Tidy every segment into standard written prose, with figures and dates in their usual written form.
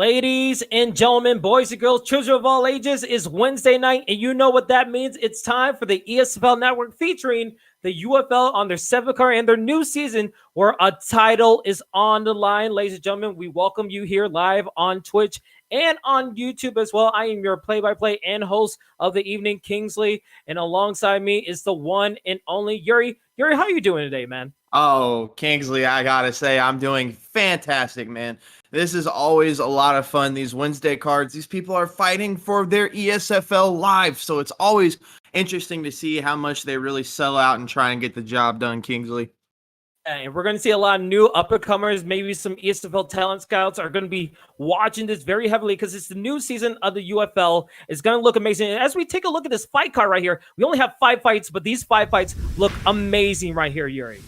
Ladies and gentlemen, boys and girls, children of all ages, it's Wednesday night, and you know what that means. It's time for the ESFL Network featuring the UFL on their 7th card and their new season where a title is on the line. Ladies and gentlemen, we welcome you here live on Twitch and on YouTube as well. I am your play-by-play and host of the evening, Kingsley, and alongside me is the one and only Yuri. Yuri, how are you doing today, man? Oh, Kingsley, I gotta say, I'm doing fantastic, man. This is always a lot of fun. These Wednesday cards, these people are fighting for their ESFL live, so it's always interesting to see how much they really sell out and try and get the job done, Kingsley. And we're going to see a lot of new up-and-comers, maybe some ESFL talent scouts are going to be watching this very heavily because it's the new season of the UFL. It's going to look amazing. And as we take a look at this fight card right here, we only have 5 fights, but these 5 fights look amazing right here, Yuri.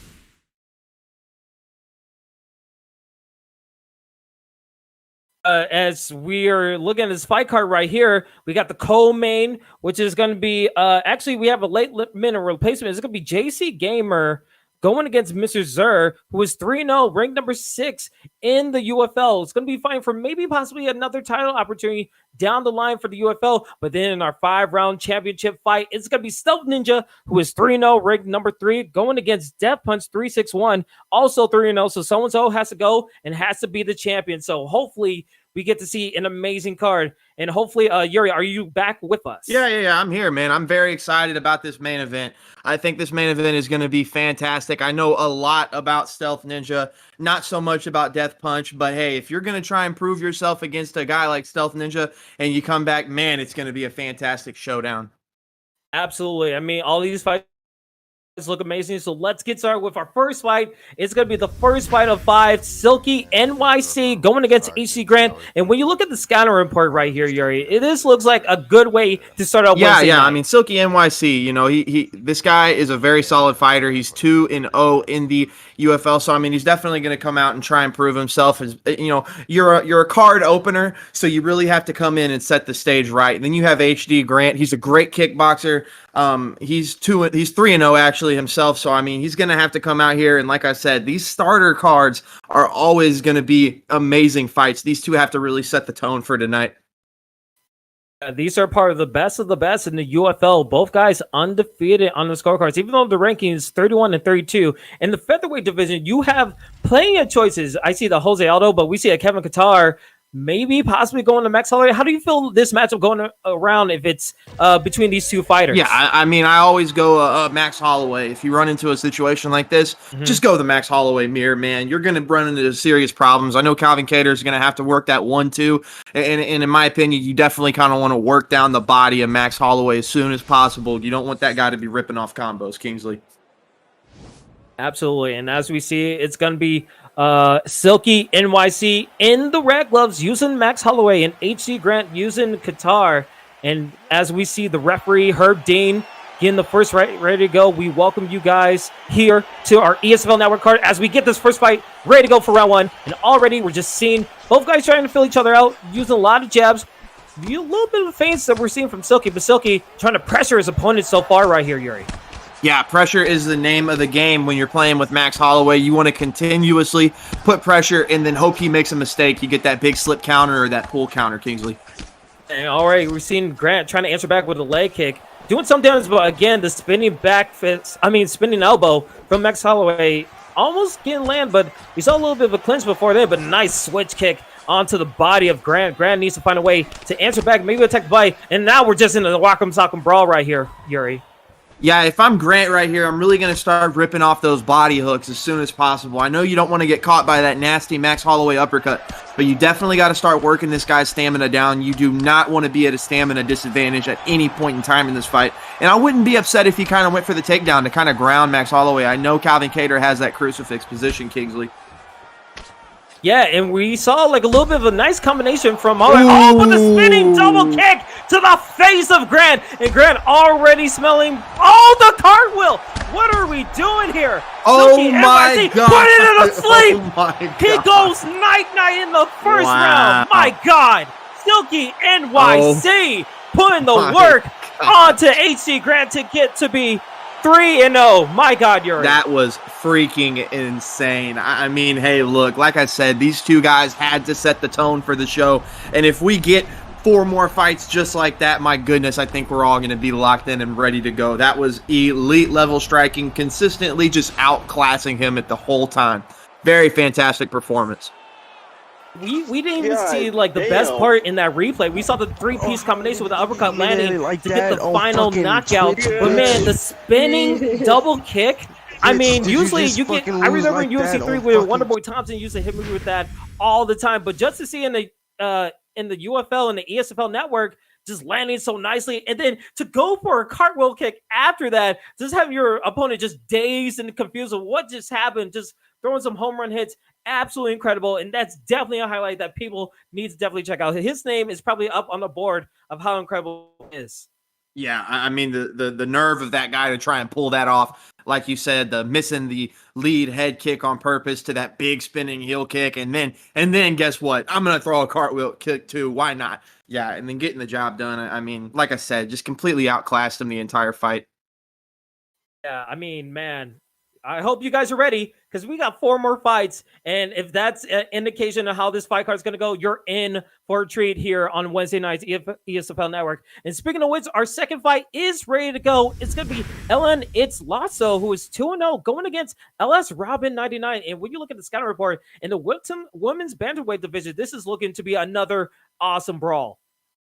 As we are looking at this fight card right here, we got the co-main, which is going to be, actually, we have a late minute replacement. It's going to be JC Gamer going against Mr. Zur, who is 3-0, ranked number 6 in the UFL. It's going to be fighting for maybe possibly another title opportunity down the line for the UFL. But then in our 5-round championship fight, it's going to be StealthNinja, who is 3-0, ranked number 3, going against DeathPunch361, also 3-0. So so-and-so has to go and has to be the champion. So hopefully we get to see an amazing card. And hopefully, Yuri, are you back with us? Yeah, I'm here, man. I'm very excited about this main event. I think this main event is going to be fantastic. I know a lot about StealthNinja, not so much about DeathPunch, but hey, if you're going to try and prove yourself against a guy like StealthNinja and you come back, man, it's going to be a fantastic showdown. Absolutely. I mean, all these fights look amazing. So let's get started with our first fight. It's going to be the first fight of 5. Silky NYC going against HC Grant. And when you look at the scouting report right here, Yuri, this looks like a good way to start out. Yeah. I mean, Silky NYC, you know, this guy is a very solid fighter. He's 2-0 in the UFL. So I mean, he's definitely going to come out and try and prove himself. As you know, you're a card opener, so you really have to come in and set the stage right. And then you have HD Grant. He's a great kickboxer. He's 3-0 actually himself. So I mean, he's going to have to come out here. And like I said, these starter cards are always going to be amazing fights. These two have to really set the tone for tonight. These are part of the best in the UFL. Both guys undefeated on the scorecards, even though the ranking is 31 and 32. In the featherweight division, you have plenty of choices. I see the Jose Aldo, but we see a Kevin Qatar maybe possibly going to Max Holloway. How do you feel this matchup going around if it's between these two fighters? Yeah, I mean, I always go Max Holloway. If you run into a situation like this, just go the Max Holloway mirror, man. You're going to run into serious problems. I know Calvin Kattar is going to have to work that 1-2. And in my opinion, you definitely kind of want to work down the body of Max Holloway as soon as possible. You don't want that guy to be ripping off combos, Kingsley. Absolutely. And as we see, it's going to be Silky NYC in the red gloves using Max Holloway and HC Grant using Qatar. And as we see the referee, Herb Dean, getting the first right ready to go, we welcome you guys here to our ESFL Network card as we get this first fight ready to go for round 1. And already we're just seeing both guys trying to fill each other out, using a lot of jabs. A little bit of feints that we're seeing from Silky, but Silky trying to pressure his opponent so far right here, Yuri. Yeah, pressure is the name of the game when you're playing with Max Holloway. You want to continuously put pressure and then hope he makes a mistake. You get that big slip counter or that pull counter, Kingsley. And all right, we're seeing Grant trying to answer back with a leg kick. Doing some damage, but again, the spinning elbow from Max Holloway almost getting land, but we saw a little bit of a clinch before there, but nice switch kick onto the body of Grant. Grant needs to find a way to answer back, maybe attack the body, and now we're just in the Rock'em Sock'em brawl right here, Yuri. Yeah, if I'm Grant right here, I'm really going to start ripping off those body hooks as soon as possible. I know you don't want to get caught by that nasty Max Holloway uppercut, but you definitely got to start working this guy's stamina down. You do not want to be at a stamina disadvantage at any point in time in this fight. And I wouldn't be upset if he kind of went for the takedown to kind of ground Max Holloway. I know Calvin Kattar has that crucifix position, Kingsley. Yeah, and we saw like a little bit of a nice combination from Holloway. Oh, with a spinning double kick to the face of Grant. And Grant already smelling, the cartwheel. What are we doing here? Oh, Silky my God. Putting it asleep. Oh, my God. He goes night-night in the first round. My God. Silky NYC putting the work onto HC Grant to get to be 3-0. My God, Yuri. That was freaking insane. I mean, hey, look, like I said, these two guys had to set the tone for the show. And if we get 4 more fights just like that, my goodness, I think we're all going to be locked in and ready to go. That was elite level striking, consistently just outclassing him at the whole time. Very fantastic performance. We didn't even see like the best part in that replay. We saw the 3-piece combination with the uppercut landing to get the final knockout. But man, the spinning double kick. I mean, usually you get. I remember in UFC 3 where Wonderboy Thompson used to hit me with that all the time. But just to see in the UFL and the ESFL Network just landing so nicely, and then to go for a cartwheel kick after that, just have your opponent just dazed and confused of what just happened, just throwing some home run hits. Absolutely incredible, and that's definitely a highlight that people need to definitely check out. His name is probably up on the board of how incredible it is. Yeah, I mean, the nerve of that guy to try and pull that off, like you said, the missing the lead head kick on purpose to that big spinning heel kick, and then guess what? I'm gonna throw a cartwheel kick too. Why not? Yeah, and then getting the job done. I mean, like I said, just completely outclassed him the entire fight. Yeah, I mean, man, I hope you guys are ready because we got 4 more fights. And if that's an indication of how this fight card is going to go, you're in for a treat here on Wednesday night's ESFL Network. And speaking of which, our second fight is ready to go. It's going to be Ellen It's Lasso, who is 2-0, going against LS Robin 99. And when you look at the scouting report in the women's bantamweight division, this is looking to be another awesome brawl.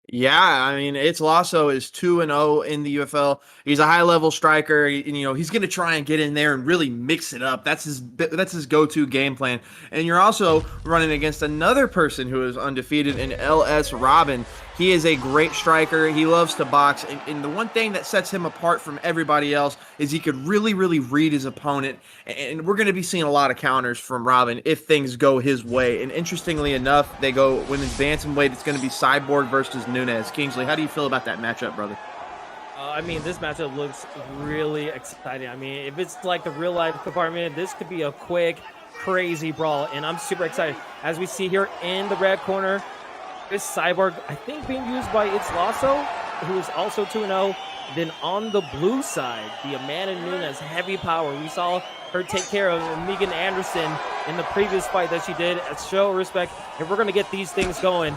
Yeah, I mean, It's Lasso is 2-0 in the UFL. He's a high-level striker. He's going to try and get in there and really mix it up. That's his go-to game plan. And you're also running against another person who is undefeated in LS Robin. He is a great striker. He loves to box. And the one thing that sets him apart from everybody else is he could really, really read his opponent. And we're going to be seeing a lot of counters from Robin if things go his way. And interestingly enough, they go women's bantamweight. It's going to be Cyborg versus Nunes. Kingsley, how do you feel about that matchup, brother? I mean, this matchup looks really exciting. I mean, if it's like the real-life compartment, this could be a quick, crazy brawl. And I'm super excited. As we see here in the red corner, this Cyborg, I think, being used by It's Lasso, who is also 2-0. Then on the blue side, the Amanda Nunes, heavy power. We saw her take care of Megan Anderson in the previous fight that she did. At show respect, and we're going to get these things going.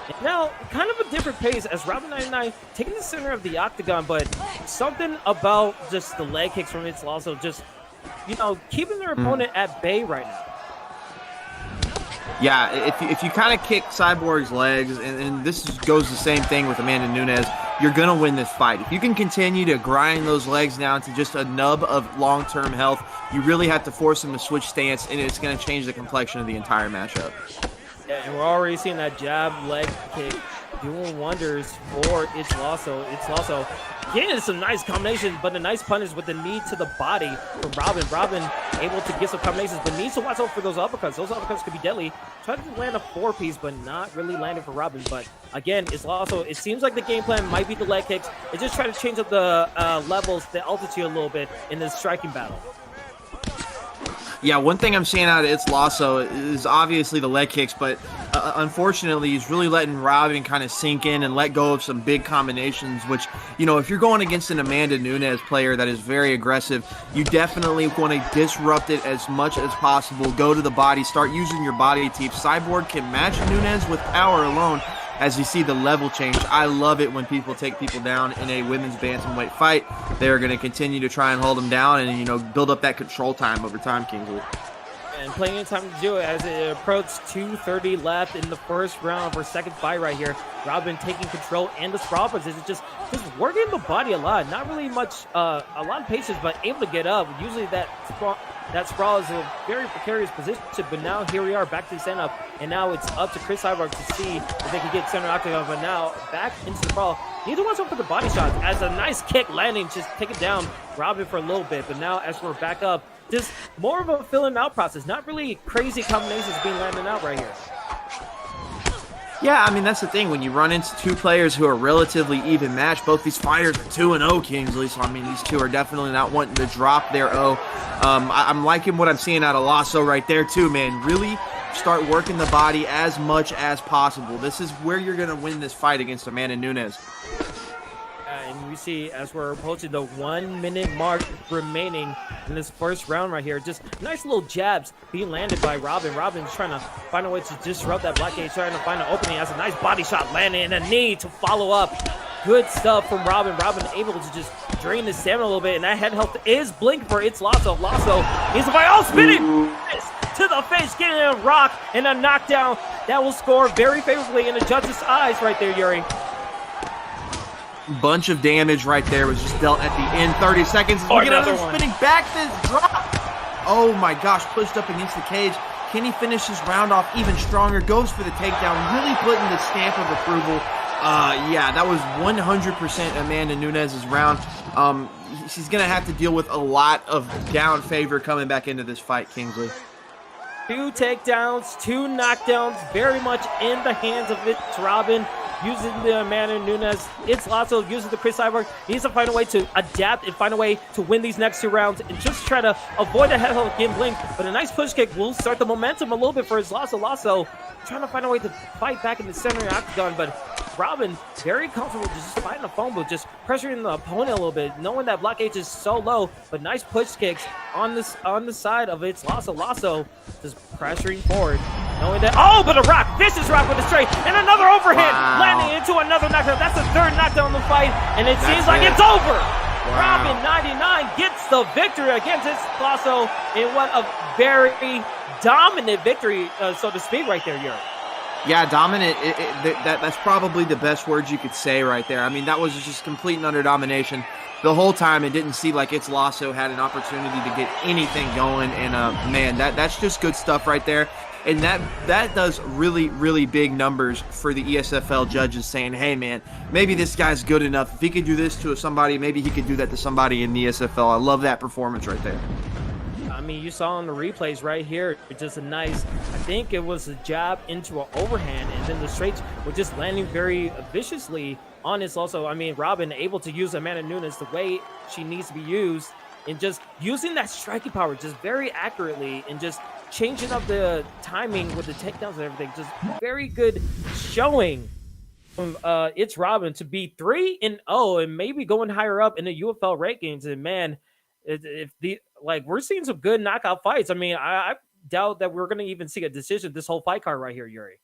And now, kind of a different pace as Robin 99 taking the center of the octagon, but something about just the leg kicks from It's Lasso, just, keeping their opponent at bay right now. Yeah, if you kind of kick Cyborg's legs, and this goes the same thing with Amanda Nunes, you're going to win this fight. If you can continue to grind those legs down to just a nub of long-term health, you really have to force them to switch stance, and it's going to change the complexion of the entire matchup. Yeah, and we're already seeing that jab leg kick doing wonders for It's Lasso. It's Lasso getting some nice combinations, but the nice punish with the knee to the body from Robin. Robin able to get some combinations, but needs to watch out for those uppercuts. Those uppercuts could be deadly. Tried to land a 4-piece, but not really landing for Robin. But again, It's Lasso, it seems like the game plan might be the leg kicks. It's just trying to change up the levels, the altitude a little bit in this striking battle. Yeah, one thing I'm seeing out of It's Lasso is obviously the leg kicks, but unfortunately, he's really letting Robin kind of sink in and let go of some big combinations, which, if you're going against an Amanda Nunes player that is very aggressive, you definitely want to disrupt it as much as possible. Go to the body, start using your body to teach. Cyborg can match Nunes with power alone. As you see the level change, I love it when people take people down in a women's bantamweight fight. They're going to continue to try and hold them down and, build up that control time over time, Kingsley. And plenty of time to do it as it approached 2:30 left in the first round of our second fight right here. Robin taking control and the sprawl position, just working the body a lot. Not really much, a lot of patience, but able to get up. Usually that sprawl is a very precarious position, but now here we are back to the stand-up, and now it's up to Chris Cyborg to see if they can get center octagon, but now back into the sprawl. Need to watch out for the body shots as a nice kick landing, just take it down Robin for a little bit, but now as we're back up, just more of a filling out process, not really crazy combinations being landed out right here. Yeah, I mean, that's the thing. When you run into two players who are relatively even matched, both these fighters are 2-0, Kingsley. So, I mean, these two are definitely not wanting to drop their O. I'm liking what I'm seeing out of Lasso right there, too, man. Really start working the body as much as possible. This is where you're going to win this fight against Amanda Nunes. And we see as we're approaching the 1 minute mark remaining in this first round right here, just nice little jabs being landed by Robin. Robin's trying to find a way to disrupt that blockade, trying to find an opening. Has a nice body shot landing and a knee to follow up. Good stuff from Robin. Robin able to just drain the stamina a little bit, and that head health is blinking for It's Lasso. Lasso needs to fight. Oh, spinning to the face, getting a rock and a knockdown that will score very favorably in the judge's eyes right there, Yuri. Bunch of damage right there was just dealt at the end. 30 seconds. We get another spinning back fist drop. Oh my gosh, pushed up against the cage. Can he finish his round off even stronger? Goes for the takedown, really putting the stamp of approval. Yeah, that was 100% Amanda Nunes's round. She's going to have to deal with a lot of down favor coming back into this fight, Kingsley. 2 takedowns, 2 knockdowns, very much in the hands of It's Robin. Using the Amanda Nunes. It's Lasso using the Chris Cyborg. He needs to find a way to adapt and find a way to win these next 2 rounds and just try to avoid the head hold getting blinked. But a nice push kick will start the momentum a little bit for his Lasso. Lasso trying to find a way to fight back in the center of the octagon, but Robin very comfortable just fighting the phone booth, just pressuring the opponent a little bit, knowing that blockade is so low, but nice push kicks on the side of It's Lasso. Lasso just pressuring forward, knowing that, oh, but a rock, vicious rock with a straight, and another overhand, landing into another knockdown. That's the 3rd knockdown in the fight, and it seems like it's over. Wow. Robin 99 gets the victory against It's Lasso in what a very dominant victory, so to speak, right there, Yuri. Yeah, dominant. That's probably the best words you could say right there. I mean, that was just complete and utter domination the whole time. It didn't seem like It's Lasso had an opportunity to get anything going. And man, that's just good stuff right there. And that does really, really big numbers for the ESFL judges, saying, hey, man, maybe this guy's good enough. If he could do this to somebody, maybe he could do that to somebody in the ESFL. I love that performance right there. I mean, you saw on the replays right here, just a nice, I think it was a jab into an overhand, and then the straights were just landing very viciously on this also. I mean, Robin able to use Amanda Nunes the way she needs to be used, and just using that striking power just very accurately, and just changing up the timing with the takedowns and everything. Just very good showing from It's Robin to be 3-0 and maybe going higher up in the UFL rankings. And man, we're seeing some good knockout fights. I mean, I doubt that we're going to even see a decision this whole fight card right here, Yuri.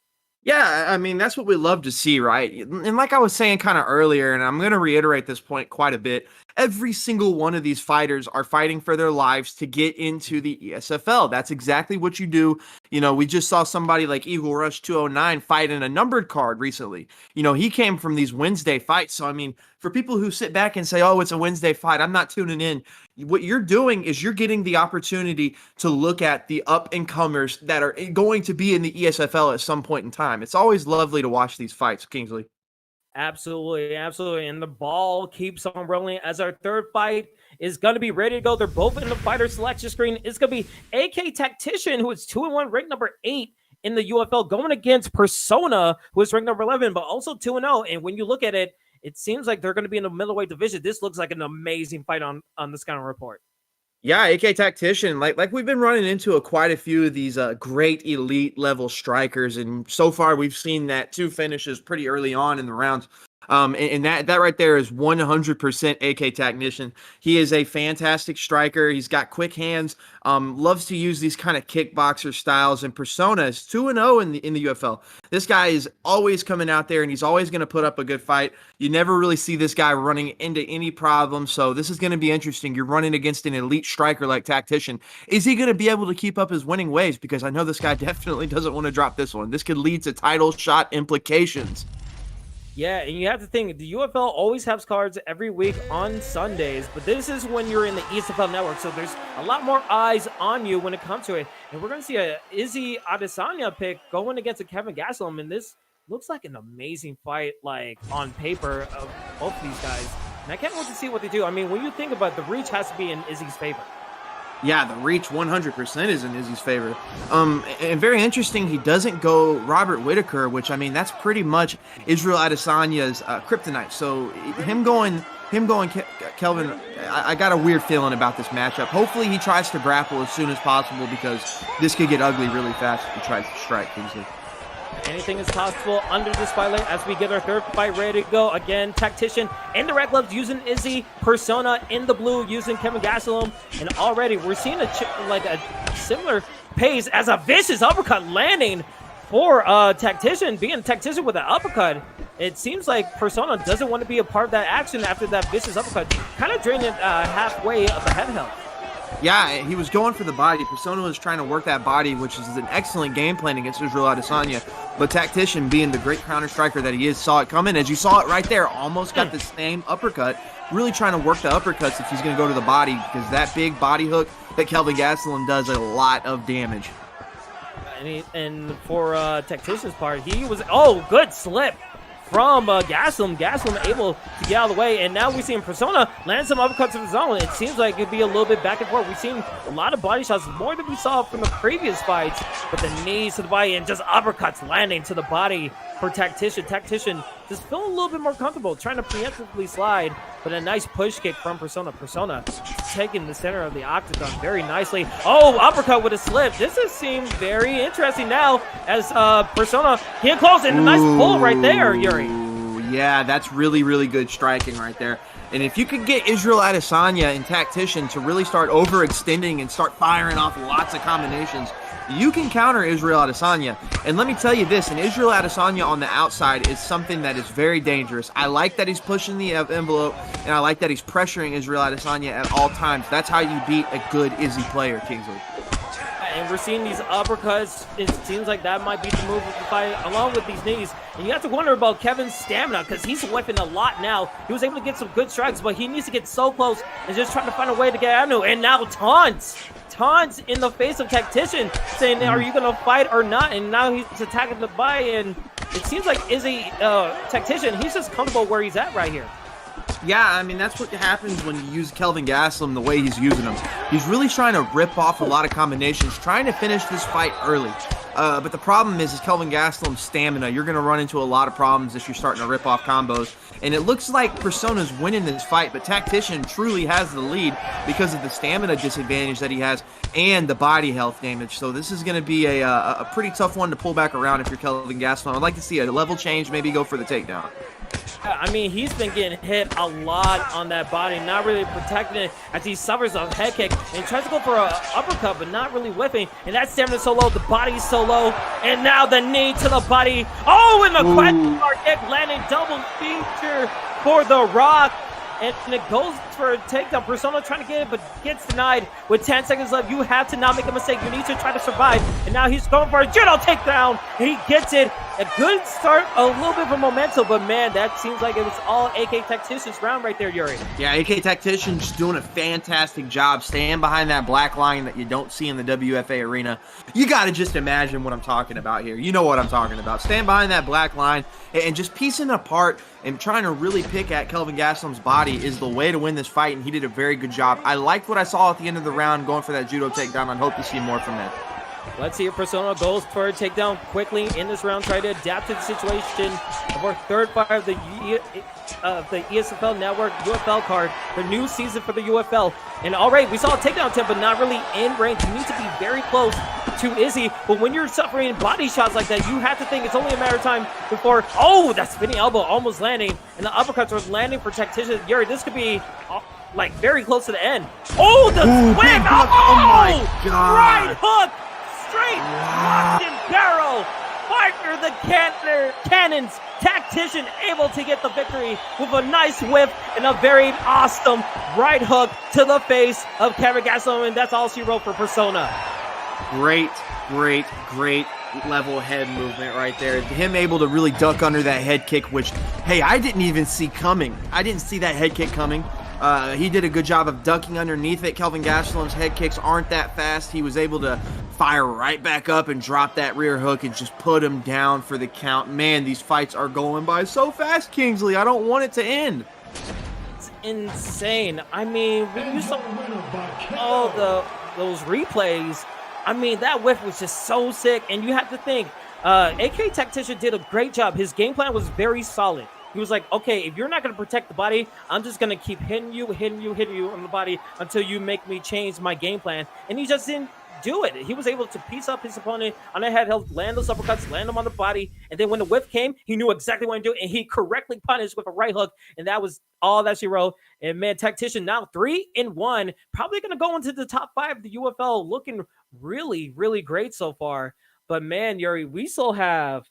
Yeah, I mean, that's what we love to see, right? And like I was saying kind of earlier, and I'm going to reiterate this point quite a bit, every single one of these fighters are fighting for their lives to get into the ESFL. That's exactly what you do. You know, we just saw somebody like Eagle Rush 209 fight in a numbered card recently. You know, he came from these Wednesday fights. So, I mean, for people who sit back and say, oh, it's a Wednesday fight, I'm not tuning in. What you're doing is you're getting the opportunity to look at the up-and-comers that are going to be in the ESFL at some point in time. It's always lovely to watch these fights, Kingsley. Absolutely, absolutely. And the ball keeps on rolling as our 3rd fight is going to be ready to go. They're both in the fighter selection screen. It's going to be AK Tactician, who is 2-1, ranked number 8 in the UFL, going against Persona, who is ranked number 11, but also 2-0. And when you look at it, it seems like they're going to be in the middleweight division. This looks like an amazing fight on this kind of report. Yeah, AK Tactician, like we've been running into quite a few of these great elite level strikers, and so far we've seen that 2 finishes pretty early on in the rounds. And that right there is 100% AK Tactician. He is a fantastic striker. He's got quick hands, loves to use these kind of kickboxer styles, and Persona is 2-0 in the UFL. This guy is always coming out there, and he's always going to put up a good fight. You never really see this guy running into any problems, so this is going to be interesting. You're running against an elite striker like Tactician. Is he going to be able to keep up his winning ways? Because I know this guy definitely doesn't want to drop this one. This could lead to title shot implications. Yeah, and you have to think, the UFL always has cards every week on Sundays, but this is when you're in the ESFL Network, so there's a lot more eyes on you when it comes to it. And we're going to see a Izzy Adesanya pick going against a Kevin Gastelum, and this looks like an amazing fight, like, on paper of both of these guys. And I can't wait to see what they do. I mean, when you think about it, the reach has to be in Izzy's favor. Yeah, the reach 100% is in Izzy's favor. And very interesting, he doesn't go Robert Whitaker, which, I mean, that's pretty much Israel Adesanya's kryptonite. So him going Kelvin, I got a weird feeling about this matchup. Hopefully he tries to grapple as soon as possible, because this could get ugly really fast if he tries to strike Kingsley. Anything is possible under this fight lane as we get our third fight ready to go. Again, Tactician in the red gloves using Izzy, Persona in the blue using Kevin Gastelum, and already we're seeing a similar pace as a vicious uppercut landing for Tactician, being Tactician with an uppercut. It seems like Persona doesn't want to be a part of that action after that vicious uppercut, kind of draining halfway of the head health. Yeah, he was going for the body. Persona was trying to work that body, which is an excellent game plan against Israel Adesanya. But Tactician, being the great counter striker that he is, saw it coming. As you saw it right there, almost got the same uppercut. Really trying to work the uppercuts if he's going to go to the body, because that big body hook that Kelvin Gastelum does a lot of damage. And for Tactician's part, he was, good slip from Gastelum. Gastelum able to get out of the way, and now we're seeing Persona land some uppercuts of his own. It seems like it'd be a little bit back and forth. We've seen a lot of body shots, more than we saw from the previous fights, but the knees to the body and just uppercuts landing to the body for Tactician. Tactician just feeling a little bit more comfortable, trying to preemptively slide, but a nice push kick from Persona. Persona taking the center of the octagon very nicely. Uppercut with a slip. This has seemed very interesting now as Persona getting close, and a nice pull right there, Yuri. Yeah, that's really, really good striking right there. And if you could get Israel Adesanya and Tactician to really start overextending and start firing off lots of combinations, you can counter Israel Adesanya. And let me tell you this, an Israel Adesanya on the outside is something that is very dangerous. I like that he's pushing the envelope, and I like that he's pressuring Israel Adesanya at all times. That's how you beat a good Izzy player, Kingsley. And we're seeing these uppercuts. It seems like that might be the move of the fight, along with these knees. And you have to wonder about Kevin's stamina, because he's whipping a lot now. He was able to get some good strikes, but he needs to get so close and just trying to find a way to get out of it. And now taunts in the face of Tactician, saying, are you going to fight or not? And now he's attacking the body, and it seems like Izzy, Tactician, he's just comfortable where he's at right here. Yeah, I mean, that's what happens when you use Kelvin Gastelum the way he's using him. He's really trying to rip off a lot of combinations, trying to finish this fight early. But the problem is Kelvin Gastelum's stamina. You're going to run into a lot of problems if you're starting to rip off combos. And it looks like Persona's winning this fight, but Tactician truly has the lead because of the stamina disadvantage that he has and the body health damage. So this is going to be a pretty tough one to pull back around if you're Kelvin Gastelum. I'd like to see a level change, maybe go for the takedown. I mean, he's been getting hit a lot on that body, not really protecting it as he suffers a head kick and tries to go for an uppercut, but not really whiffing. And that stamina's so low, the body's so low, and now the knee to the body. And the question mark kick landing, double feature for The Rock. And it goes for a takedown. Persona trying to get it, but gets denied with 10 seconds left. You have to not make a mistake. You need to try to survive. And now he's going for a judo takedown. And he gets it. A good start, a little bit of momentum, but man, that seems like it was all AK Tactician's round right there, Yuri. Yeah, AK Tactician's doing a fantastic job staying behind that black line that you don't see in the WFA arena. You got to just imagine what I'm talking about here. You know what I'm talking about. Stand behind that black line and just piecing it apart and trying to really pick at Kelvin Gastelum's body is the way to win this fight, and he did a very good job. I liked what I saw at the end of the round going for that judo takedown. I hope to see more from that. Let's see if Persona goes for a takedown quickly in this round, try to adapt to the situation of our third fight of the ESFL Network UFL card, the new season for the UFL. And all right, we saw a takedown attempt, but not really in range. You need to be very close to Izzy, but when you're suffering body shots like that, you have to think it's only a matter of time before, that spinning elbow almost landing, and the uppercuts are landing for Tactician. Yuri, this could be like very close to the end. The swing! Oh my God! Right hook! Straight locked and barrel. Fire the cannons. Tactician able to get the victory with a nice whip and a very awesome right hook to the face of Kevin Gastelum, and that's all she wrote for Persona. Great level head movement right there. Him able to really duck under that head kick, which, hey, I didn't even see coming. I didn't see that head kick coming. He did a good job of ducking underneath it. Kelvin Gastelum's head kicks aren't that fast. He was able to fire right back up and drop that rear hook and just put him down for the count. Man, these fights are going by so fast, Kingsley. I don't want it to end. It's insane. I mean, when you saw all those replays, I mean, that whiff was just so sick. And you have to think, AK Tactician did a great job. His game plan was very solid. He was like, okay, if you're not going to protect the body, I'm just going to keep hitting you on the body until you make me change my game plan. And he just didn't do it. He was able to piece up his opponent on the head, he'll land those uppercuts, land them on the body, and then when the whiff came, he knew exactly what to do, and he correctly punished with a right hook, and that was all that she wrote. And man, Tactician now 3-1, probably going to go into the top 5 of the UFL, looking really, really great so far. But man, Yuri, we still have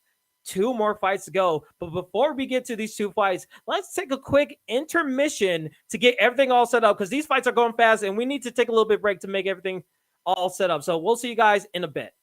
2 more fights to go. But before we get to these 2 fights, let's take a quick intermission to get everything all set up, because these fights are going fast and we need to take a little bit break to make everything all set up. So we'll see you guys in a bit.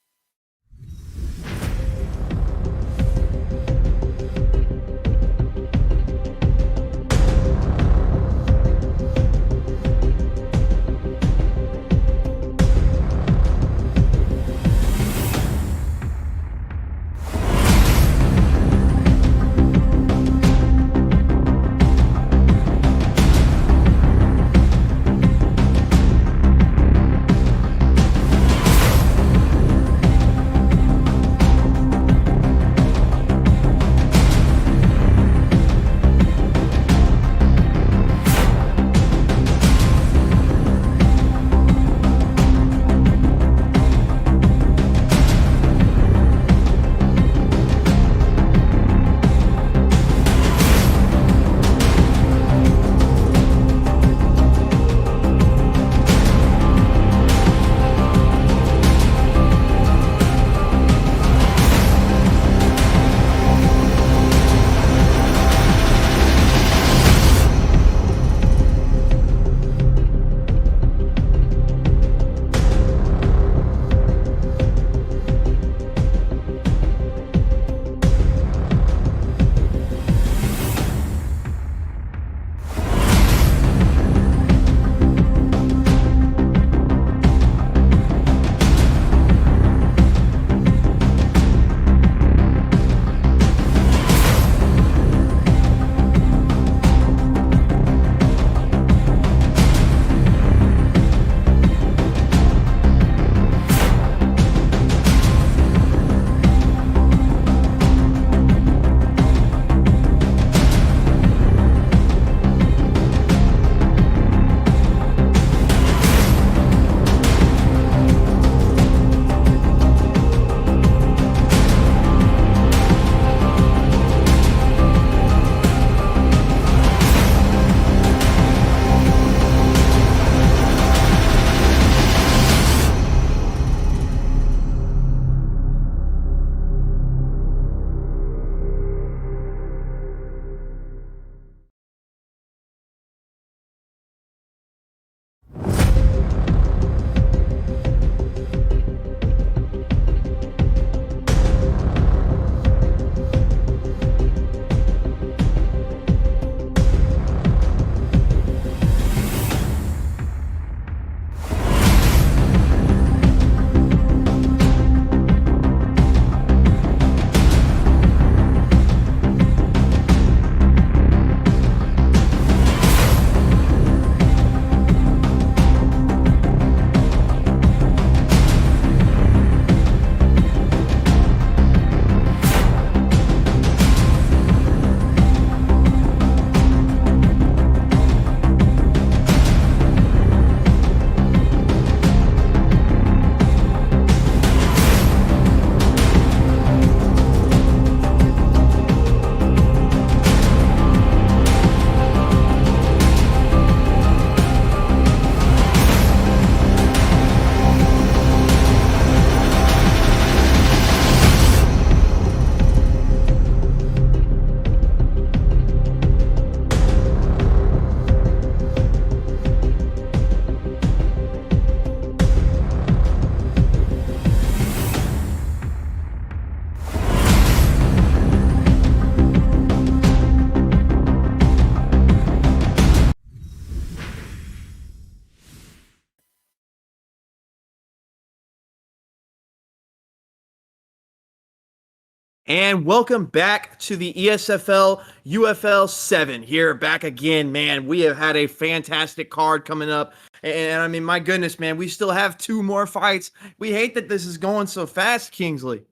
And welcome back to the ESFL UFL 7 here, back again, man. We have had a fantastic card coming up. And I mean, my goodness, man, we still have 2 more fights. We hate that this is going so fast, Kingsley.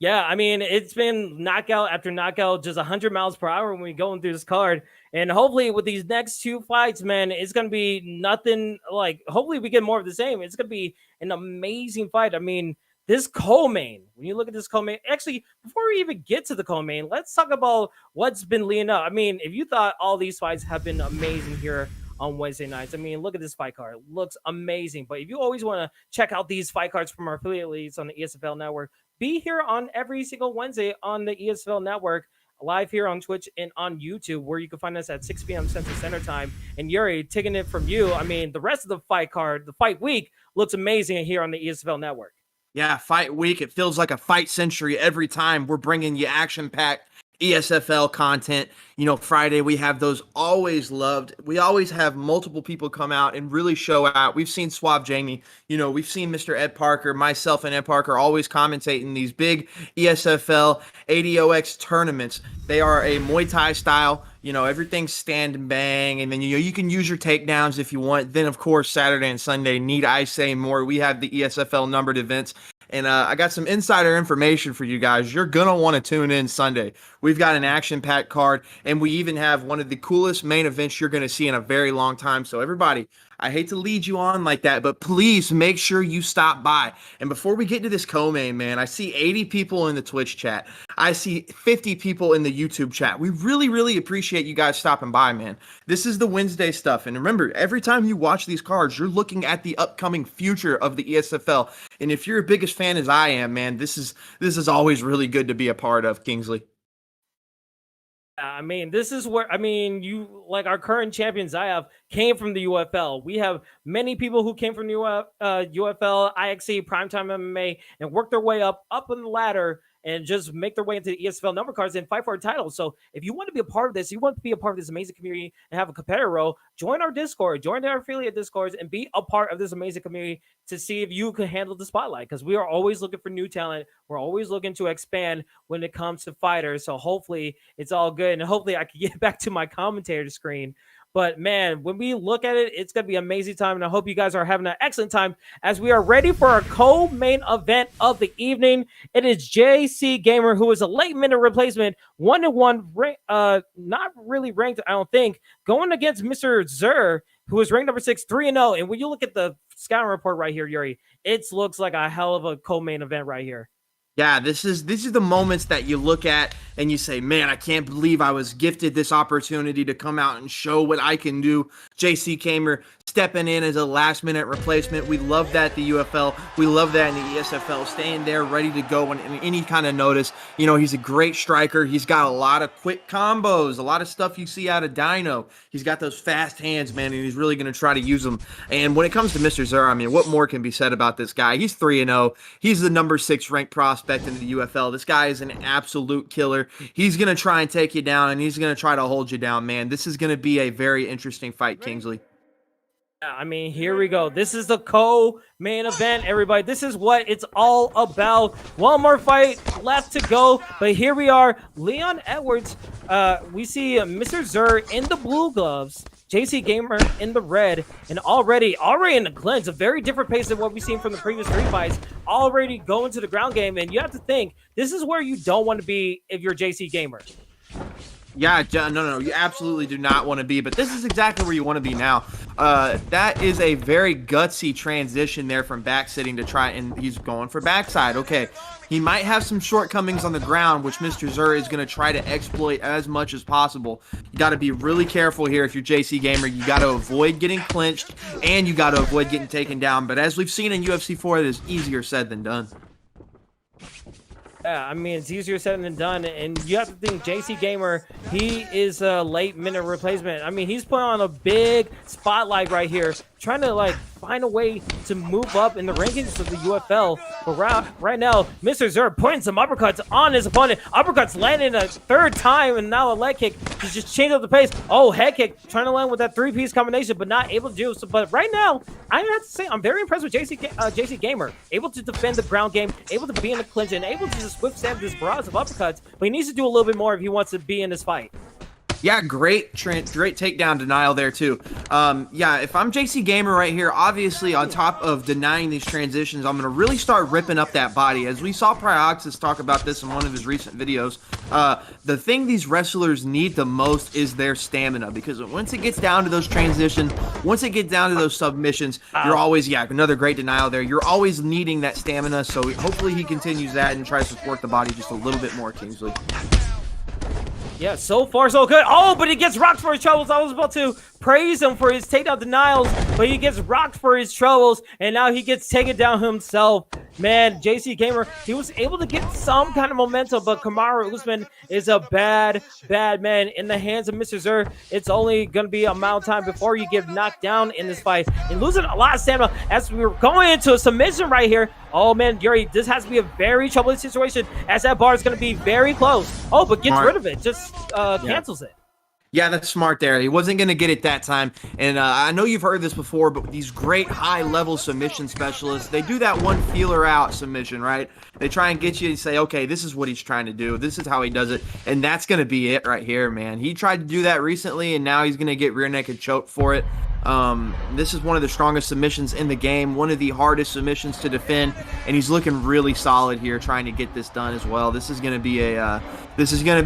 Yeah, I mean, it's been knockout after knockout, just 100 miles per hour when we going through this card. And hopefully with these next two fights, man, it's going to be nothing like, hopefully we get more of the same. It's going to be an amazing fight. I mean, this co-main, when you look at this co-main, actually, before we even get to the co-main, let's talk about what's been leading up. I mean, if you thought all these fights have been amazing here on Wednesday nights, I mean, look at this fight card. It looks amazing. But if you always want to check out these fight cards from our affiliate leagues on the ESFL Network, be here on every single Wednesday on the ESFL Network, live here on Twitch and on YouTube, where you can find us at 6 p.m. Central Standard Time. And Yuri, taking it from you, I mean, the rest of the fight card, the fight week, looks amazing here on the ESFL Network. Yeah, fight week. It feels like a fight century every time we're bringing you action-packed ESFL content. You know, Friday we have those always loved. We always have multiple people come out and really show out. We've seen Suave Jamie, you know, we've seen Mr. Ed Parker, myself and Ed Parker always commentating these big ESFL ADOX tournaments. They are a Muay Thai style, you know, everything's stand and bang, and then you can use your takedowns if you want. Then of course Saturday and Sunday, need I say more, we have the ESFL numbered events. And I got some insider information for you guys. You're going to want to tune in Sunday. We've got an action-packed card, and we even have one of the coolest main events you're going to see in a very long time. So everybody, I hate to lead you on like that, but please make sure you stop by. And before we get to this co-main, man, I see 80 people in the Twitch chat. I see 50 people in the YouTube chat. We really, really appreciate you guys stopping by, man. This is the Wednesday stuff. And remember, every time you watch these cards, you're looking at the upcoming future of the ESFL. And if you're a biggest fan as I am, man, this is always really good to be a part of, Kingsley. I mean, this is where, I mean, you, like our current champions I have came from the UFL. We have many people who came from the UFL, IXC, Primetime MMA, and worked their way up on the ladder and just make their way into the ESFL number cards and fight for a title. So if you want to be a part of this, you want to be a part of this amazing community and have a competitor role, join our Discord, join our affiliate Discords, and be a part of this amazing community to see if you can handle the spotlight, because we are always looking for new talent. We're always looking to expand when it comes to fighters. So hopefully it's all good, and hopefully I can get back to my commentator screen. But man, when we look at it, it's going to be an amazing time. And I hope you guys are having an excellent time as we are ready for our co-main event of the evening. It is JC Gamer, who is a late minute replacement, 1-1, not really ranked, I don't think, going against Mr. Zur, who is ranked number 6, 3-0. And when you look at the scouting report right here, Yuri, it looks like a hell of a co-main event right here. Yeah, this is the moments that you look at and you say, man, I can't believe I was gifted this opportunity to come out and show what I can do. JC Gamer stepping in as a last-minute replacement. We love that the UFL. We love that in the ESFL, staying there ready to go in any kind of notice. You know, he's a great striker. He's got a lot of quick combos, a lot of stuff you see out of Dino. He's got those fast hands, man, and he's really going to try to use them. And when it comes to Mr. Zur, I mean, what more can be said about this guy? He's 3-0. He's the number 6 ranked prospect in the UFL. This guy is an absolute killer. He's going to try and take you down, and he's going to try to hold you down, man. This is going to be a very interesting fight, Kingsley. I mean, here we go. This is the co-main event, everybody. This is what it's all about. One more fight left to go, but here we are. Leon Edwards, we see Mr. Zur in the blue gloves, JC Gamer in the red, and already in the clinch, a very different pace than what we've seen from the previous 3 fights, already going to the ground game. And you have to think, this is where you don't want to be if you're JC Gamer. Yeah, no, you absolutely do not want to be, but this is exactly where you want to be now. That is a very gutsy transition there from back sitting to try, and he's going for backside. Okay, he might have some shortcomings on the ground, which Mr. Zur is going to try to exploit as much as possible. You got to be really careful here if you're JC Gamer. You got to avoid getting clinched, and you got to avoid getting taken down. But as we've seen in UFC 4, it is easier said than done. Yeah, I mean, it's easier said than done, and you have to think JC Gamer, he is a late-minute replacement. I mean, he's putting on a big spotlight right here, trying to, like, find a way to move up in the rankings of the UFL. But right now, Mr. Zur putting some uppercuts on his opponent. Uppercuts landing a 3rd time, and now a leg kick to just change up the pace. Oh, head kick, trying to land with that 3-piece combination, but not able to do so. But right now, I have to say, I'm very impressed with JC Gamer. Able to defend the ground game, able to be in the clinch, and able to just whip stab this barrage of uppercuts. But he needs to do a little bit more if he wants to be in this fight. Yeah, great takedown denial there too. Yeah, if I'm JC Gamer right here, obviously on top of denying these transitions, I'm gonna really start ripping up that body. As we saw Prioxis talk about this in one of his recent videos, the thing these wrestlers need the most is their stamina, because once it gets down to those transitions, once it gets down to those submissions, you're always, yeah, another great denial there. You're always needing that stamina, so hopefully he continues that and tries to support the body just a little bit more, Kingsley. Yeah, so far so good. Oh, but he gets rocked for his troubles. I was about to praise him for his takedown denials, but he gets rocked for his troubles, and now he gets taken down himself. Man, JC Gamer, he was able to get some kind of momentum, but Kamaru Usman is a bad man in the hands of Mr. Zer. It's only going to be a amount of time before you get knocked down in this fight. And losing a lot of stamina as we were going into a submission right here. Oh, man, Yuri, this has to be a very troubling situation as that bar is going to be very close. Oh, but gets rid of it. Just cancels it. Yeah, that's smart there. He wasn't going to get it that time. And I know you've heard this before, but with these great high-level submission specialists, they do that one feeler out submission, right? They try and get you to say, okay, this is what he's trying to do. This is how he does it. And that's going to be it right here, man. He tried to do that recently, and now he's going to get rear naked choked for it. This is one of the strongest submissions in the game, one of the hardest submissions to defend, and he's looking really solid here trying to get this done as well. This is going to be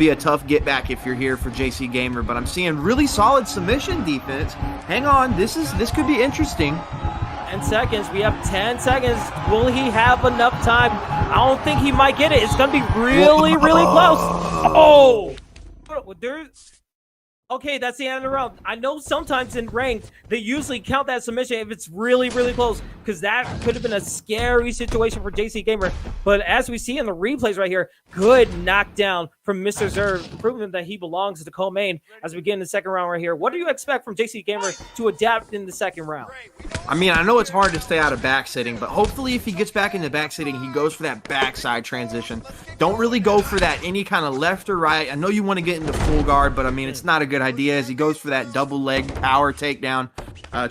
a tough get back if you're here for JC Gamer, but I'm seeing really solid submission defense. Hang on, this could be interesting. 10 seconds. We have 10 seconds. Will he have enough time? I don't think he might get it. It's going to be really close. Oh! Okay, that's the end of the round. I know sometimes in ranked, they usually count that submission if it's really close, because that could have been a scary situation for JC Gamer. But as we see in the replays right here, good knockdown from Mr. Zer, proving that he belongs to the co-main as we get in the second round right here. What do you expect from JC Gamer to adapt in the second round? I mean, I know it's hard to stay out of back sitting, but hopefully if he gets back into back sitting, he goes for that backside transition. Don't really go for that any kind of left or right. I know you want to get into full guard, but I mean, it's not a good idea as he goes for that double leg power takedown.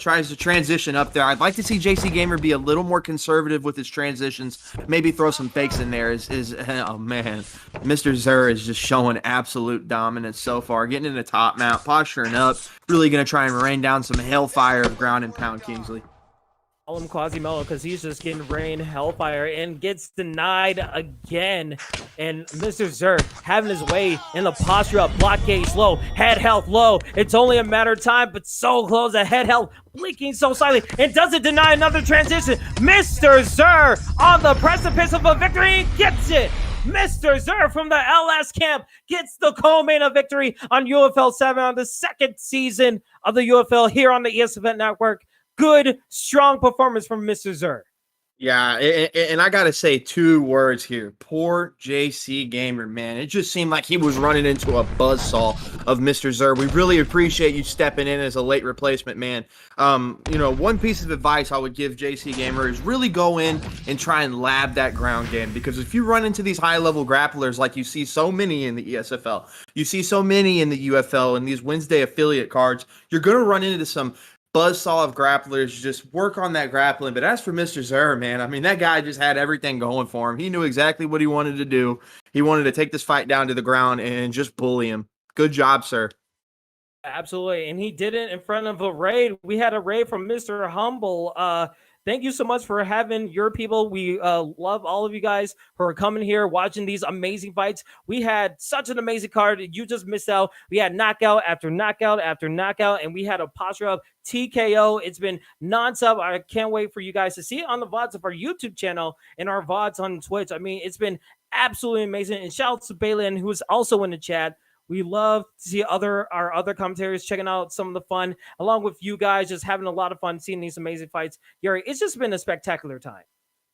Tries to transition up there. I'd like to see JC Gamer be a little more conservative with his transitions. Maybe throw some fakes in there. Oh man, Mr. Zer is just showing absolute dominance so far. Getting in the top mount, posturing up. Really going to try and rain down some hellfire of ground and pound, Kingsley. Call him Quasimodo because he's just getting rain hellfire and gets denied again. And Mr. Zer having his way in the posture up, block gauge low, head health low. It's only a matter of time, but so close. The head health blinking so silently and doesn't deny another transition. Mr. Zer on the precipice of a victory gets it. Mr. Zer from the LS camp gets the co-main of victory on UFL 7 on the second season of the UFL here on the ESFL Network. Good, strong performance from Mr. Zer. Yeah, and I got to say 2 words here. Poor JC Gamer, man. It just seemed like he was running into a buzzsaw of Mr. Zer. We really appreciate you stepping in as a late replacement, man. You know, one piece of advice I would give JC Gamer is really go in and try and lab that ground game, because if you run into these high-level grapplers like you see so many in the ESFL, you see so many in the UFL and these Wednesday affiliate cards, you're going to run into some buzzsaw of grapplers. Just work on that grappling. But as for Mr. Zer, man, I mean, that guy just had everything going for him. He knew exactly what he wanted to do. He wanted to take this fight down to the ground and just bully him. Good job, sir. Absolutely. And he did it in front of a raid. We had a raid from Mr. Humble. Thank you so much for having your people. We love all of you guys who are coming here, watching these amazing fights. We had such an amazing card. You just missed out. We had knockout after knockout after knockout, and we had a posture up TKO. It's been nonstop. I can't wait for you guys to see it on the VODs of our YouTube channel and our VODs on Twitch. I mean, it's been absolutely amazing. And shout out to Balin, who is also in the chat. We love to see our other commentators checking out some of the fun, along with you guys just having a lot of fun seeing these amazing fights. Yuri, it's just been a spectacular time.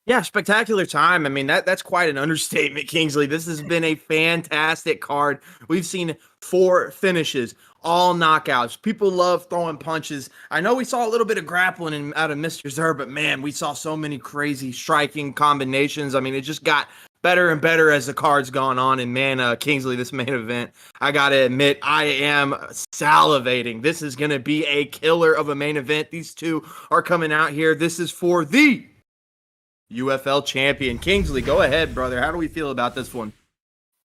Yeah, spectacular time. I mean, that's quite an understatement, Kingsley. This has been a fantastic card. We've seen 4 finishes, all knockouts. People love throwing punches. I know we saw a little bit of grappling out of Mr. Zer, but man, we saw so many crazy striking combinations. I mean, it just got better and better as the card's gone on. And man, Kingsley, this main event, I gotta admit, I am salivating. This is gonna be a killer of a main event. These two are coming out here. This is for the UFL champion. Kingsley, go ahead, brother. How do we feel about this one?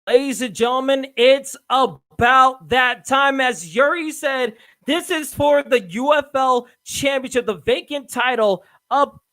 Ladies and gentlemen, it's about that time. As Yuri said, this is for the UFL Championship, the vacant title up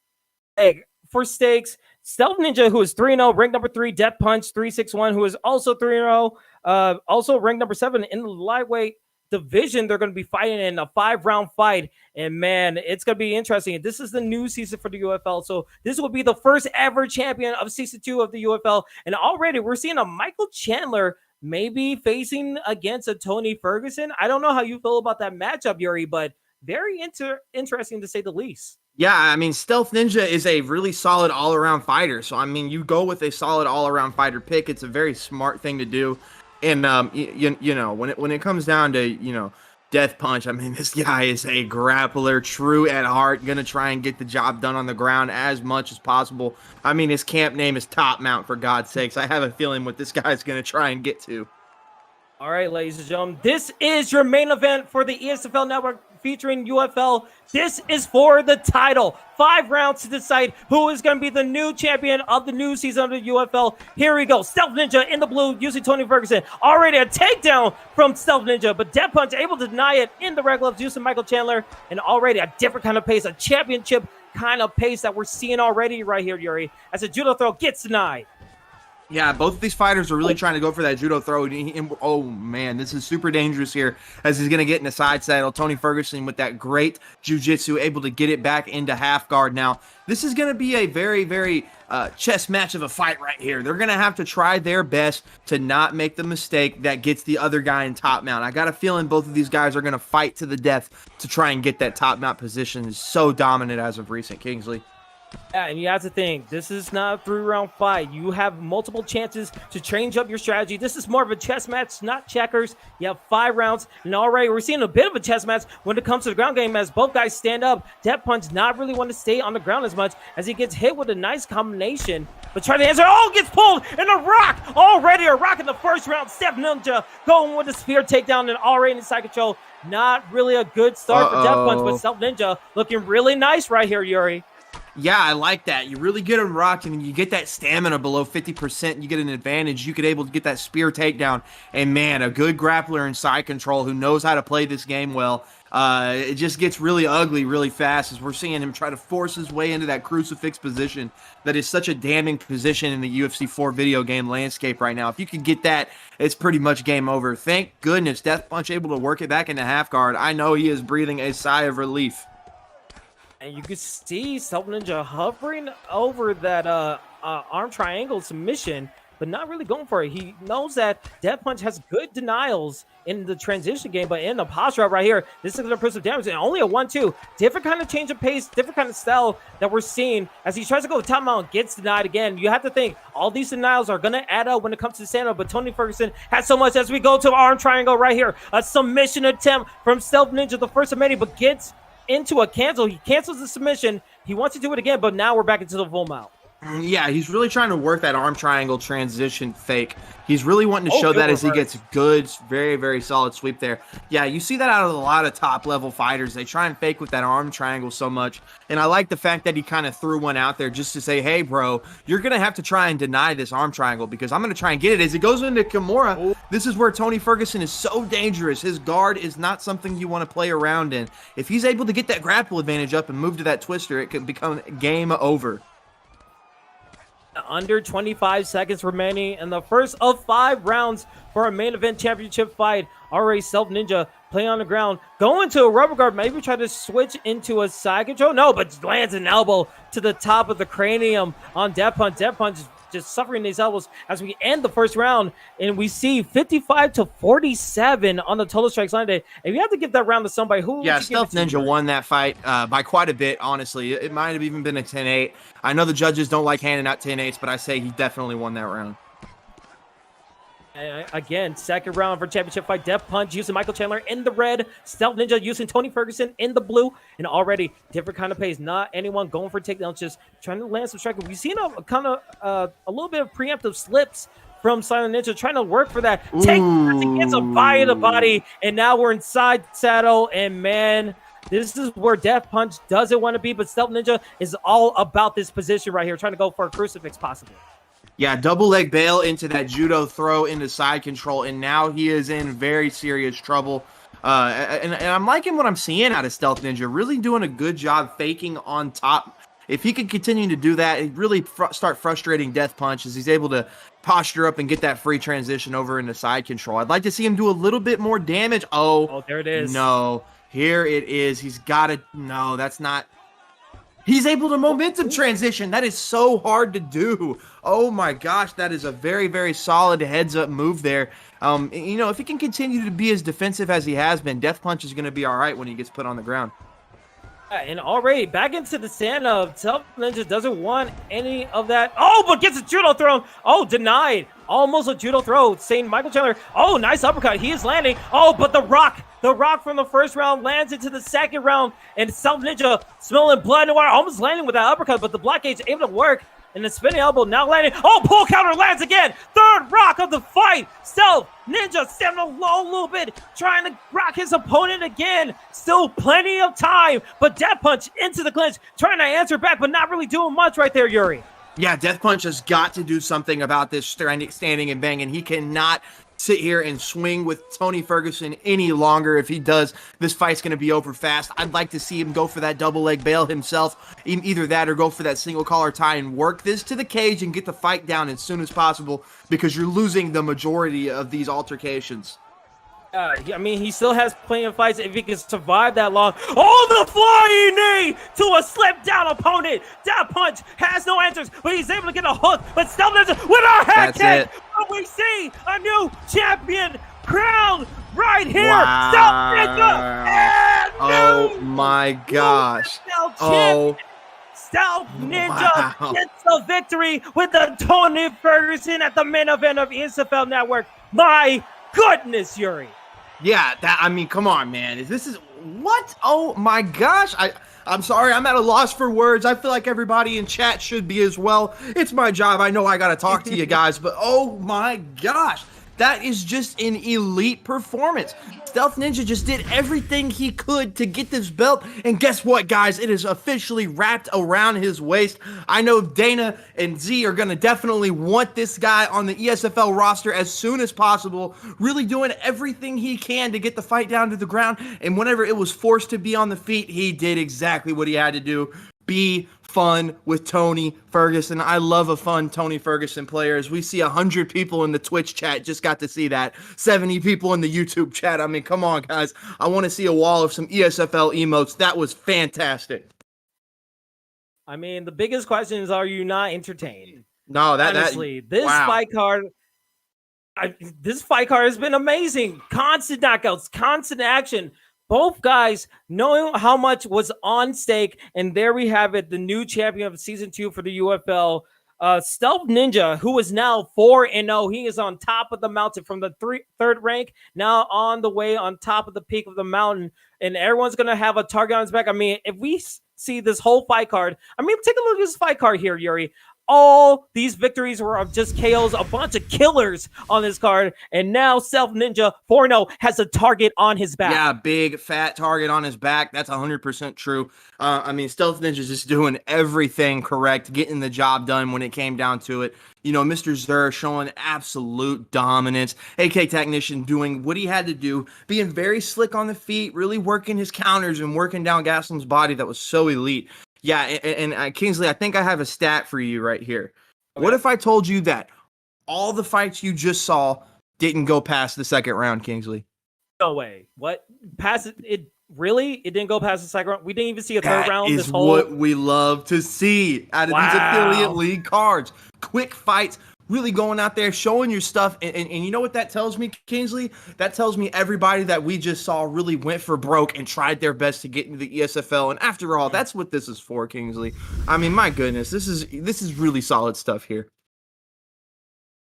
for stakes. StealthNinja, who is 3-0, ranked number 3, DeathPunch361, who is also 3-0, also ranked number 7 in the lightweight division. They're going to be fighting in a 5-round fight, and man, it's going to be interesting. This is the new season for the UFL, so this will be the first ever champion of season 2 of the UFL, and already we're seeing a Michael Chandler maybe facing against a Tony Ferguson. I don't know how you feel about that matchup, Yuri, but very interesting to say the least. Yeah, I mean, StealthNinja is a really solid all-around fighter. So, I mean, you go with a solid all-around fighter pick. It's a very smart thing to do. And, you know, when it comes down to, you know, Death Punch, I mean, this guy is a grappler, true at heart, going to try and get the job done on the ground as much as possible. I mean, his camp name is Top Mount, for God's sakes. I have a feeling what this guy's going to try and get to. All right, ladies and gentlemen, this is your main event for the ESFL Network featuring UFL. This is for the title. 5 rounds to decide who is going to be the new champion of the new season of the UFL. Here we go. StealthNinja in the blue using Tony Ferguson. Already a takedown from StealthNinja, but Death Punch able to deny it in the red gloves using Michael Chandler. And already a different kind of pace, a championship kind of pace that we're seeing already right here, Yuri, as a judo throw gets denied. Yeah, both of these fighters are really trying to go for that judo throw. Oh, man, this is super dangerous here as he's going to get in the side saddle. Tony Ferguson with that great jiu-jitsu, able to get it back into half guard. Now, this is going to be a very, very chess match of a fight right here. They're going to have to try their best to not make the mistake that gets the other guy in top mount. I got a feeling both of these guys are going to fight to the death to try and get that top mount position. It's so dominant as of recent, Kingsley. Yeah, and you have to think, this is not a 3-round fight. You have multiple chances to change up your strategy. This is more of a chess match, not checkers. You have 5 rounds, and already we're seeing a bit of a chess match when it comes to the ground game as both guys stand up. Death Punch not really want to stay on the ground as much as he gets hit with a nice combination, but try to answer. Oh, gets pulled in a rock. Already a rock in the first round. StealthNinja going with a spear takedown and already in side control. Not really a good start for Death Punch, but StealthNinja looking really nice right here, Yuri. Yeah, I like that. You really get him rocked, and you get that stamina below 50%. You get an advantage. You could able to get that spear takedown. And, man, a good grappler in side control who knows how to play this game well. It just gets really ugly really fast as we're seeing him try to force his way into that crucifix position that is such a damning position in the UFC 4 video game landscape right now. If you can get that, it's pretty much game over. Thank goodness Death Punch able to work it back into half guard. I know he is breathing a sigh of relief. And you can see StealthNinja hovering over that arm triangle submission, but not really going for it. He knows that Death Punch has good denials in the transition game, but in the posture right here, this is going to put some damage. And only a 1-2. Different kind of change of pace, different kind of style that we're seeing as he tries to go to top mount, gets denied again. You have to think all these denials are going to add up when it comes to stand-up, but Tony Ferguson has so much as we go to arm triangle right here. A submission attempt from StealthNinja, the first of many, but gets into a cancel. He cancels the submission. He wants to do it again, but now we're back into the full mount. Yeah, he's really trying to work that arm triangle transition fake. He's really wanting to show that as he gets good, very, very solid sweep there. Yeah, you see that out of a lot of top-level fighters. They try and fake with that arm triangle so much. And I like the fact that he kind of threw one out there just to say, hey, bro, you're going to have to try and deny this arm triangle because I'm going to try and get it. As it goes into Kimura, this is where Tony Ferguson is so dangerous. His guard is not something you want to play around in. If he's able to get that grapple advantage up and move to that twister, it could become game over. Under 25 seconds remaining in the first of 5 rounds for a main event championship fight. Already StealthNinja playing on the ground, going to a rubber guard, maybe try to switch into a side control. No, but lands an elbow to the top of the cranium on Death Punch. Death Punch just suffering these elbows as we end the first round, and we see 55-47 on the total strikes line today. And you have to give that round to somebody who. Yeah, StealthNinja won that fight by quite a bit, honestly. It might have even been a 10-8. I know the judges don't like handing out 10-8s, but I say he definitely won that round. And again, second round for championship fight. Death Punch using Michael Chandler in the red. StealthNinja using Tony Ferguson in the blue. And already different kind of pace. Not anyone going for takedowns, just trying to land some strikes. We've seen a kind of a little bit of preemptive slips from StealthNinja, trying to work for that. Take gets a body of the body. And now we're inside saddle. And man, this is where Death Punch doesn't want to be. But StealthNinja is all about this position right here, trying to go for a crucifix possibly. Yeah, double leg bail into that judo throw into side control, and now he is in very serious trouble. And I'm liking what I'm seeing out of StealthNinja, really doing a good job faking on top. If he can continue to do that, it really start frustrating DeathPunch as he's able to posture up and get that free transition over into side control. I'd like to see him do a little bit more damage. Oh, there it is. No, here it is. He's got to, no, that's not. He's able to momentum transition. That is so hard to do. Oh my gosh, that is a very, very solid heads-up move there. You know, if he can continue to be as defensive as he has been, DeathPunch is going to be all right when he gets put on the ground. And already back into the stand-up. StealthNinja doesn't want any of that. Oh, but gets a judo throw. Oh, denied. Almost a judo throw. Saying Michael Chandler. Oh, nice uppercut. He is landing. Oh, but the rock from the first round lands into the second round. And StealthNinja smelling blood and water. Almost landing with that uppercut, but the blockade able to work. And the spinning elbow now landing. Oh, pull counter lands again. Third rock of the fight. StealthNinja standing low a little bit, trying to rock his opponent again. Still plenty of time, but DeathPunch into the clinch, trying to answer back, but not really doing much right there, Yuri. Yeah, DeathPunch has got to do something about this standing and banging. He cannot sit here and swing with Tony Ferguson any longer. If he does, this fight's going to be over fast. I'd like to see him go for that double leg bail himself, either that or go for that single collar tie and work this to the cage and get the fight down as soon as possible, because you're losing the majority of these altercations. I mean, he still has plenty of fights if he can survive that long. Oh, the flying knee to a slip down opponent. DeathPunch has no answers, but he's able to get a hook. But StealthNinja with a head kick. But we see a new champion crowned right here. Wow. StealthNinja and oh my gosh. Oh. StealthNinja gets the victory with the Tony Ferguson at the main event of ESFL Network. My goodness, Yuri. Yeah, I mean, come on, man. This is what? Oh my gosh. I'm sorry, I'm at a loss for words. I feel like everybody in chat should be as well. It's my job. I know I got to talk to you guys, but oh my gosh. That is just an elite performance. StealthNinja just did everything he could to get this belt, and guess what, guys? It is officially wrapped around his waist. I know Dana and Z are going to definitely want this guy on the ESFL roster as soon as possible, really doing everything he can to get the fight down to the ground, and whenever it was forced to be on the feet, he did exactly what he had to do. Be fun with Tony Ferguson. I love a fun Tony Ferguson player. As we see 100 people in the Twitch chat, just got to see that. 70 people in the YouTube chat. I mean, come on, guys. I want to see a wall of some ESFL emotes. That was fantastic. I mean, the biggest question is, are you not entertained? No, honestly, this wow. fight card. This fight card has been amazing. Constant knockouts, constant action. Both guys knowing how much was on stake, and there we have it, the new champion of Season 2 for the UFL, StealthNinja, who is now 4-0. He is on top of the mountain from the third rank, now on the way on top of the peak of the mountain, and everyone's going to have a target on his back. I mean, if we see this whole fight card, I mean, take a look at this fight card here, Yuri. All these victories were of just KOs, a bunch of killers on this card, and now StealthNinja 4-0 has a target on his back. Yeah, big fat target on his back. That's 100% true. I mean, StealthNinja's just doing everything correct, getting the job done when it came down to it. You know, Mr. Zur showing absolute dominance. AK Tactician doing what he had to do, being very slick on the feet, really working his counters and working down Gaslam's body. That was so elite. Yeah, and Kingsley, I think I have a stat for you right here. Okay. What if I told you that all the fights you just saw didn't go past the second round, Kingsley? No way. What? Past it? Really? It didn't go past the second round? We didn't even see a third round? That is what we love to see out of these affiliate league cards. Quick fights. Really going out there, showing your stuff. And you know what that tells me, Kingsley? That tells me everybody that we just saw really went for broke and tried their best to get into the ESFL. And after all, that's what this is for, Kingsley. I mean, my goodness, this is really solid stuff here.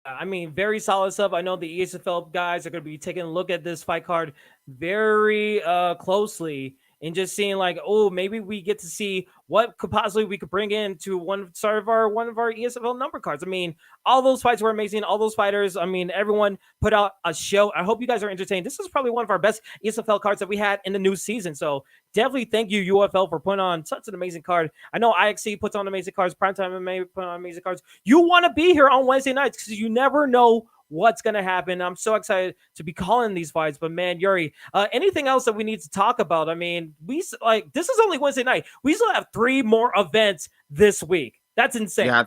I mean, very solid stuff. I know the ESFL guys are going to be taking a look at this fight card very closely. and just seeing like, oh, maybe we get to see what could possibly we could bring in to one of our ESFL number cards. I mean, all those fights were amazing. All those fighters, I mean, everyone put out a show. I hope you guys are entertained. This is probably one of our best ESFL cards that we had in the new season. So definitely thank you, UFL, for putting on such an amazing card. I know IXC puts on amazing cards. Primetime MMA put on amazing cards. You want to be here on Wednesday nights because you never know what's going to happen. I'm so excited to be calling these fights. But man, Yuri, anything else that we need to talk about? I mean, this is only Wednesday night. We still have 3 more events this week. That's insane. Yeah.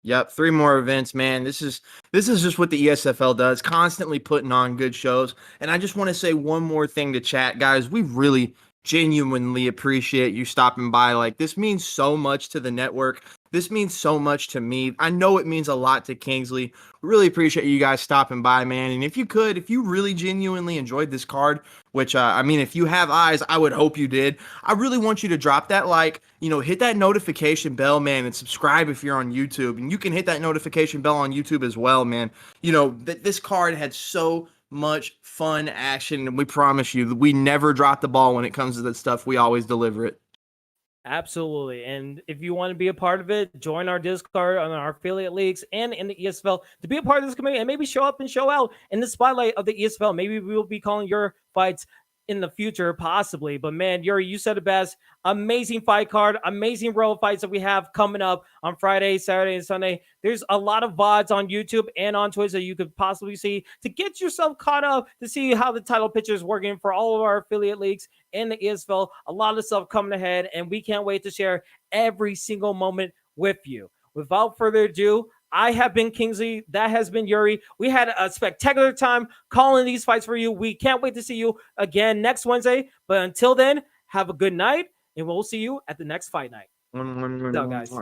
Yep, 3 more events, man. This is just what the ESFL does, constantly putting on good shows. And I just want to say one more thing to chat, guys. We really genuinely appreciate you stopping by. Like, this means so much to the network. This means so much to me. I know it means a lot to Kingsley. We really appreciate you guys stopping by, man. And if you really genuinely enjoyed this card, which, I mean, if you have eyes, I would hope you did. I really want you to drop that like, hit that notification bell, man, and subscribe if you're on YouTube. And you can hit that notification bell on YouTube as well, man. This card had so much fun action, and we promise you, we never drop the ball when it comes to that stuff. We always deliver it. Absolutely. And if you want to be a part of it, join our Discord on our affiliate leagues and in the ESFL to be a part of this community and maybe show up and show out in the spotlight of the ESFL. Maybe we will be calling your fights in the future, possibly. But man, Yuri, you said it best. Amazing fight card, amazing row of fights that we have coming up on Friday, Saturday, and Sunday. There's a lot of VODs on YouTube and on Twitch that you could possibly see to get yourself caught up to see how the title picture is working for all of our affiliate leagues and the ESFL. A lot of stuff coming ahead, and we can't wait to share every single moment with you. Without further ado, I have been Kingsley. That has been Yuri. We had a spectacular time calling these fights for you. We can't wait to see you again next Wednesday. But until then, have a good night, and we'll see you at the next fight night. One, What's up, guys?